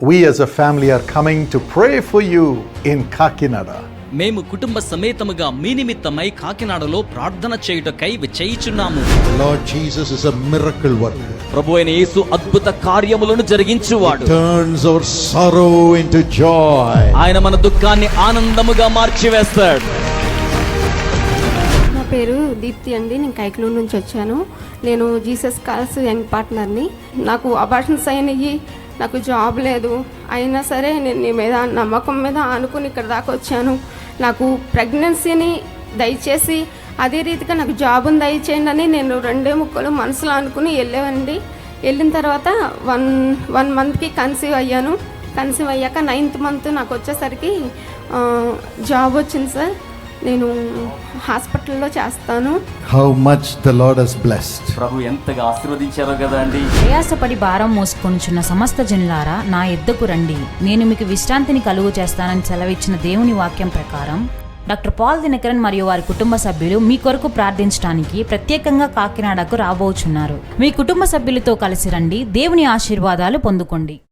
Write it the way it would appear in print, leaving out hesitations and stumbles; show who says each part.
Speaker 1: We as a family are coming to pray for you in Kakinada.
Speaker 2: మేము కుటుంబ సమేతముగా మీ నిమిత్తమై కాకినాడలో ప్రార్థన చేయుటకై విచ్చేయుచున్నాము.
Speaker 3: Lord Jesus is a miracle worker.
Speaker 2: ప్రభువైన యేసు అద్భుత కార్యములను జరిగించువాడు.
Speaker 3: Turns our sorrow into joy.
Speaker 2: ఆయన మన దుఃఖాన్ని ఆనందముగా మార్చివేస్తాడు.
Speaker 4: నా పేరు దీప్తి అండి. నేను కైకలూరు నుంచి వచ్చాను. నేను జీసస్ కాల్స్ యంగ్ పార్ట్నర్ని. నాకు అబార్షన్స్ అయినవి, నాకు జాబ్ లేదు. అయినా సరే నేను నీ మీద నమ్మకం మీద ఆనుకుని ఇక్కడ దాకా వచ్చాను. నాకు ప్రెగ్నెన్సీని దయచేసి అదే రీతిగా నాకు జాబుని దయచేయండి అని నేను 2 ముక్కలు మనసులో అనుకుని వెళ్ళానండి. వెళ్ళిన తర్వాత వన్ మంత్కి కన్సీవ్ అయ్యాను. కన్సీవ్ అయ్యాక 9th మంత్ నాకు వచ్చేసరికి జాబ్ వచ్చింది సార్. నేను హాస్పిటల్లో చేస్తాను.
Speaker 3: How much the Lord has blessed.
Speaker 2: ప్రభు ఎంతగా ఆశీర్వదించారో కదా అండి.
Speaker 5: ప్రయాసపడి భారం మోసుకొనుచున్న సమస్త జనులారా నా యొద్దకు రండి, నేను మీకు విశ్రాంతిని కలుగు చేస్తానని సెలవిచ్చిన దేవుని వాక్యం ప్రకారం డాక్టర్ పాల్ దినకరన్ మరియు వారి కుటుంబ సభ్యులు మీ కొరకు ప్రార్థించడానికి ప్రత్యేకంగా కాకినాడకు రాబోచున్నారు. మీ కుటుంబ సభ్యులతో కలిసి రండి, దేవుని ఆశీర్వాదాలు పొందుకోండి.